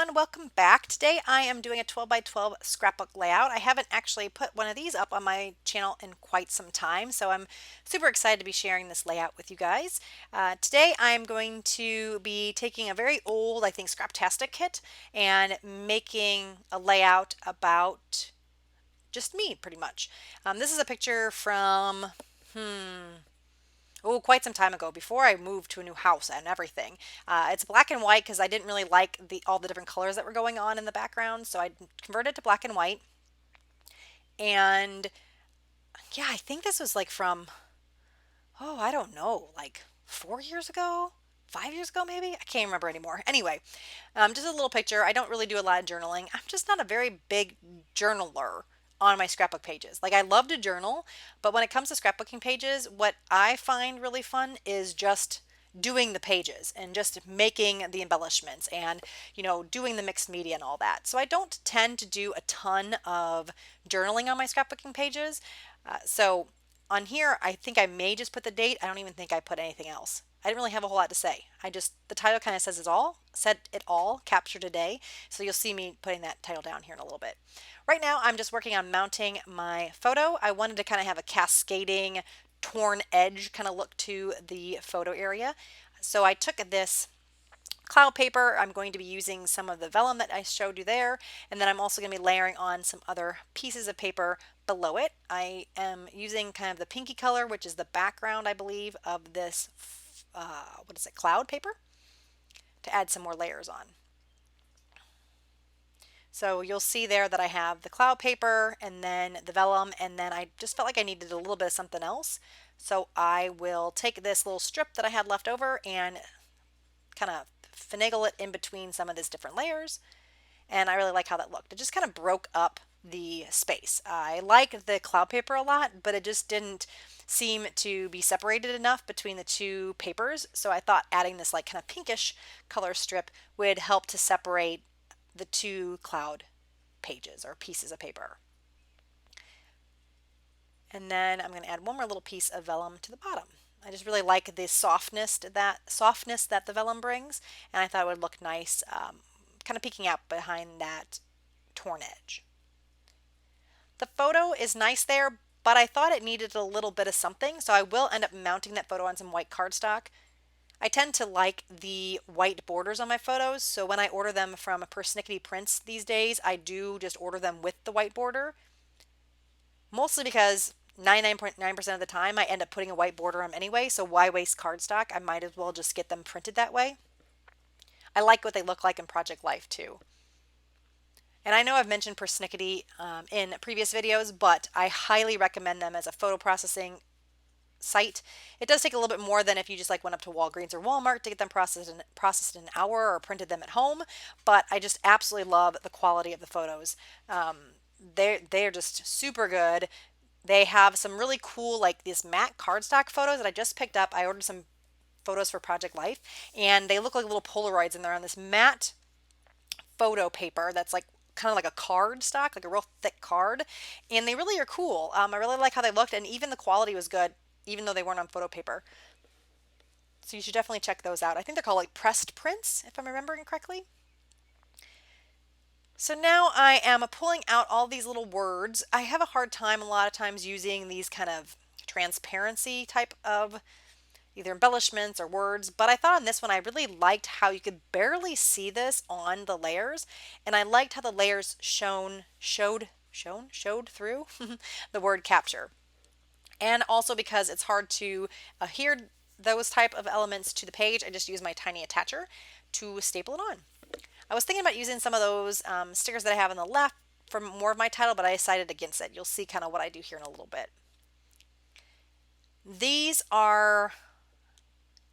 everyone, welcome back. Today I am doing a 12 by 12 scrapbook layout. I haven't actually put one of these up on my channel in quite some time, so I'm super excited to be sharing this layout with you guys. Today I'm going to be taking a very old, I think, Scraptastic kit and making a layout about just me, pretty much. This is a picture from, oh, quite some time ago, before I moved to a new house and everything. It's black and white because I didn't really like all the different colors that were going on in the background, so I converted to black and white. And yeah, I think this was like from, oh, I don't know, like 4 years ago, 5 years ago maybe. I can't remember anymore. Anyway, just a little picture. I don't really do a lot of journaling. I'm just not a very big journaler on my scrapbook pages. Like, I love to journal, but when it comes to scrapbooking pages, what I find really fun is just doing the pages and just making the embellishments and doing the mixed media and all that. So I don't tend to do a ton of journaling on my scrapbooking pages. So on here, I think I may just put the date. I don't even think I put anything else. I didn't really have a whole lot to say. The title kind of said it all, capture today. So you'll see me putting that title down here in a little bit. Right now, I'm just working on mounting my photo. I wanted to kind of have a cascading, torn edge kind of look to the photo area. So I took this cloud paper. I'm going to be using some of the vellum that I showed you there, and then I'm also going to be layering on some other pieces of paper below it. I am using kind of the pinky color, which is the background, I believe, of this, what is it, cloud paper, to add some more layers on. So you'll see there that I have the cloud paper and then the vellum, and then I just felt like I needed a little bit of something else. So I will take this little strip that I had left over and kind of finagle it in between some of these different layers. And I really like how that looked. It just kind of broke up the space. I like the cloud paper a lot, but it just didn't seem to be separated enough between the two papers. So I thought adding this like kind of pinkish color strip would help to separate the two cloud pages or pieces of paper. And then I'm going to add one more little piece of vellum to the bottom. I just really like the softness that the vellum brings, and I thought it would look nice, kind of peeking out behind that torn edge. The photo is nice there, but I thought it needed a little bit of something, so I will end up mounting that photo on some white cardstock. I tend to like the white borders on my photos, so when I order them from Persnickety Prints these days, I do just order them with the white border, mostly because 99.9% of the time I end up putting a white border on them anyway, so why waste cardstock? I might as well just get them printed that way. I like what they look like in Project Life too. And I know I've mentioned Persnickety in previous videos, but I highly recommend them as a photo processing site. It does take a little bit more than if you just like went up to Walgreens or Walmart to get them processed in an hour or printed them at home, but I just absolutely love the quality of the photos. They're just super good. They have some really cool, like these matte cardstock photos that I just picked up. I ordered some photos for Project Life, and they look like little Polaroids, and they're on this matte photo paper that's like kind of like a card stock, like a real thick card, and they really are cool. I really like how they looked, and even the quality was good, even though they weren't on photo paper. So you should definitely check those out. I think they're called like pressed prints, if I'm remembering correctly. So now I am pulling out all these little words. I have a hard time a lot of times using these kind of transparency type of either embellishments or words, but I thought on this one I really liked how you could barely see this on the layers, and I liked how the layers showed through the word capture. And also because it's hard to adhere those type of elements to the page, I just use my tiny attacher to staple it on. I was thinking about using some of those stickers that I have on the left for more of my title, but I decided against it. You'll see kind of what I do here in a little bit. These are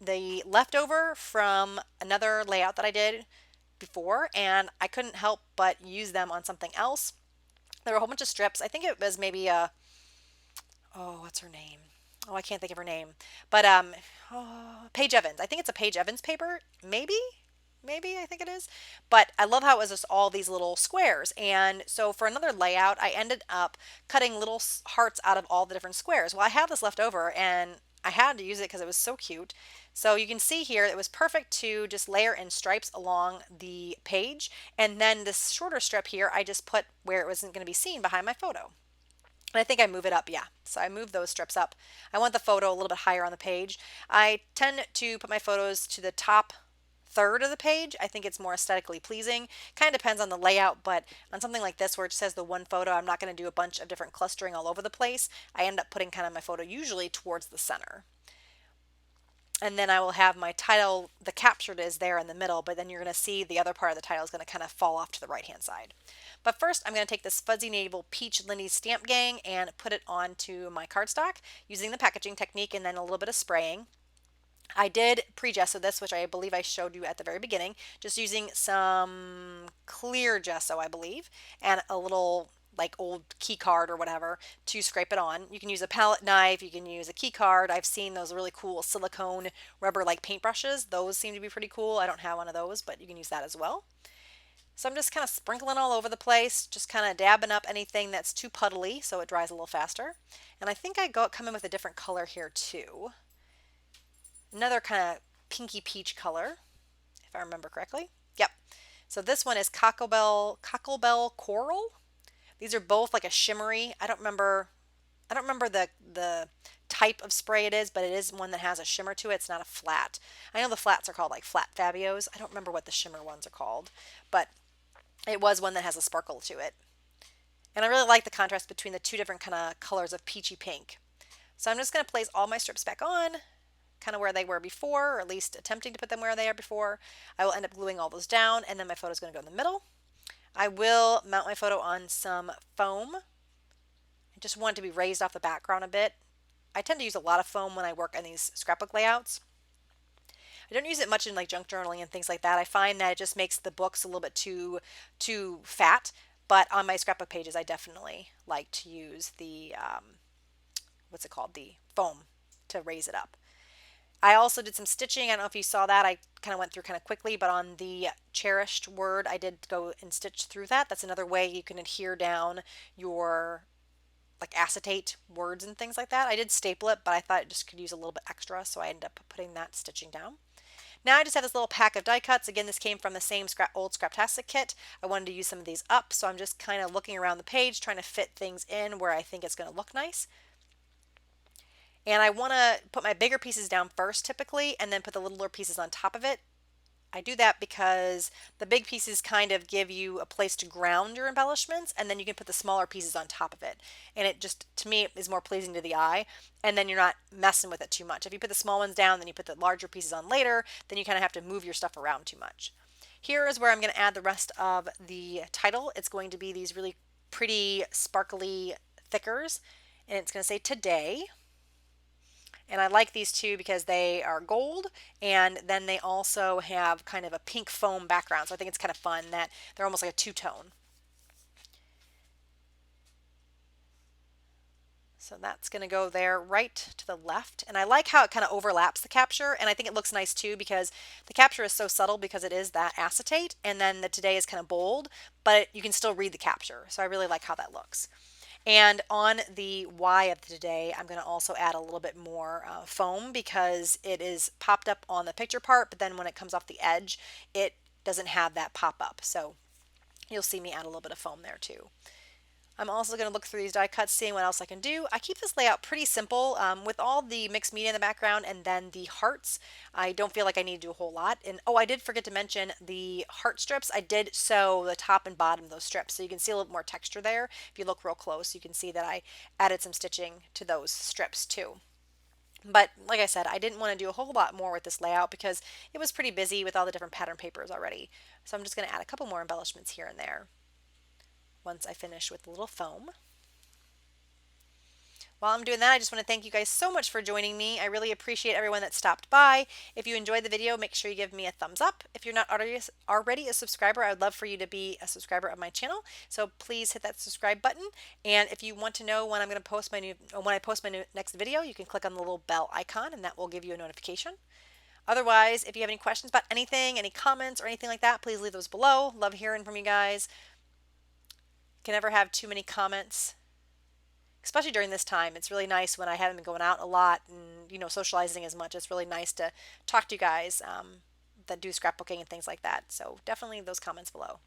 the leftover from another layout that I did before, and I couldn't help but use them on something else. There were a whole bunch of strips. I think it was maybe oh, what's her name? Oh, I can't think of her name. But Paige Evans. I think it's a Paige Evans paper, maybe? maybe, I think it is. But I love how it was just all these little squares. And so for another layout, I ended up cutting little hearts out of all the different squares. Well, I have this left over and I had to use it because it was so cute. So you can see here it was perfect to just layer in stripes along the page. And then this shorter strip here, I just put where it wasn't going to be seen behind my photo. And I think I move it up, yeah. So I move those strips up. I want the photo a little bit higher on the page. I tend to put my photos to the top third of the page. I think it's more aesthetically pleasing. Kind of depends on the layout, but on something like this where it says the one photo, I'm not going to do a bunch of different clustering all over the place. I end up putting kind of my photo usually towards the center. And then I will have my title, the captured is there in the middle, but then you're going to see the other part of the title is going to kind of fall off to the right hand side. But first I'm going to take this Fuzzy Navel Peach Lindy Stamp Gang and put it onto my cardstock using the packaging technique and then a little bit of spraying. I did pre-gesso this, which I believe I showed you at the very beginning, just using some clear gesso, I believe, and a little like old key card or whatever to scrape it on. You can use a palette knife, you can use a key card. I've seen those really cool silicone rubber like paintbrushes. Those seem to be pretty cool. I don't have one of those, but you can use that as well. So I'm just kind of sprinkling all over the place, just kind of dabbing up anything that's too puddly so it dries a little faster. And I think I come in with a different color here too. Another kind of pinky peach color, if I remember correctly. Yep. So this one is Cocklebell Coral. These are both like a shimmery. I don't remember the type of spray it is, but it is one that has a shimmer to it. It's not a flat. I know the flats are called like flat Fabios. I don't remember what the shimmer ones are called, but it was one that has a sparkle to it. And I really like the contrast between the two different kind of colors of peachy pink. So I'm just going to place all my strips back on, kind of where they were before, or at least attempting to put them where they are before. I will end up gluing all those down, and then my photo is going to go in the middle. I will mount my photo on some foam. I just want it to be raised off the background a bit. I tend to use a lot of foam when I work on these scrapbook layouts. I don't use it much in like junk journaling and things like that. I find that it just makes the books a little bit too fat. But on my scrapbook pages, I definitely like to use the what's it called, the foam to raise it up. I also did some stitching. I don't know if you saw that. I kind of went through kind of quickly, but on the cherished word, I did go and stitch through that. That's another way you can adhere down your like acetate words and things like that. I did staple it, but I thought it just could use a little bit extra, so I ended up putting that stitching down. Now I just have this little pack of die cuts. Again, this came from the same old Scraptastic kit. I wanted to use some of these up, so I'm just kind of looking around the page, trying to fit things in where I think it's going to look nice. And I want to put my bigger pieces down first typically, and then put the littler pieces on top of it. I do that because the big pieces kind of give you a place to ground your embellishments, and then you can put the smaller pieces on top of it. And it just, to me, is more pleasing to the eye, and then you're not messing with it too much. If you put the small ones down, then you put the larger pieces on later, then you kind of have to move your stuff around too much. Here is where I'm going to add the rest of the title. It's going to be these really pretty, sparkly thickers, and it's going to say today. And I like these two because they are gold and then they also have kind of a pink foam background. So I think it's kind of fun that they're almost like a two-tone. So that's going to go there right to the left. And I like how it kind of overlaps the capture. And I think it looks nice too because the capture is so subtle because it is that acetate. And then the today is kind of bold, but you can still read the capture. So I really like how that looks. And on the Y of today, I'm going to also add a little bit more foam because it is popped up on the picture part, but then when it comes off the edge, it doesn't have that pop up. So you'll see me add a little bit of foam there too. I'm also going to look through these die cuts, seeing what else I can do. I keep this layout pretty simple with all the mixed media in the background and then the hearts. I don't feel like I need to do a whole lot. And oh, I did forget to mention the heart strips. I did sew the top and bottom of those strips, so you can see a little more texture there. If you look real close, you can see that I added some stitching to those strips too. But like I said, I didn't want to do a whole lot more with this layout because it was pretty busy with all the different pattern papers already. So I'm just going to add a couple more embellishments here and there once I finish with the little foam. While I'm doing that, I just want to thank you guys so much for joining me. I really appreciate everyone that stopped by. If you enjoyed the video, make sure you give me a thumbs up. If you're not already a subscriber, I would love for you to be a subscriber of my channel. So please hit that subscribe button. And if you want to know when I'm going to post my next video, you can click on the little bell icon and that will give you a notification. Otherwise, if you have any questions about anything, any comments or anything like that, please leave those below. Love hearing from you guys. Can never have too many comments, especially during this time. It's really nice when I haven't been going out a lot and, socializing as much. It's really nice to talk to you guys that do scrapbooking and things like that. So definitely those comments below.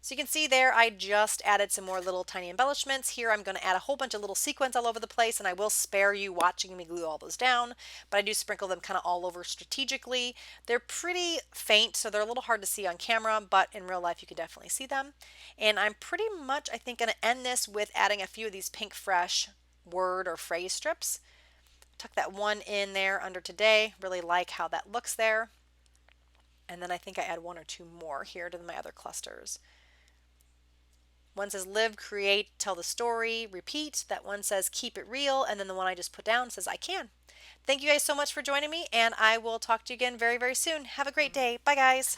So you can see there I just added some more little tiny embellishments. Here I'm going to add a whole bunch of little sequins all over the place, and I will spare you watching me glue all those down, but I do sprinkle them kind of all over strategically. They're pretty faint, so they're a little hard to see on camera, but in real life you can definitely see them. And I'm pretty much, I think, going to end this with adding a few of these Pink Fresh word or phrase strips. Tuck that one in there under today. Really like how that looks there. And then I think I add one or two more here to my other clusters. One says live, create, tell the story, repeat. That one says keep it real. And then the one I just put down says I can. Thank you guys so much for joining me, and I will talk to you again very, very soon. Have a great day. Bye, guys.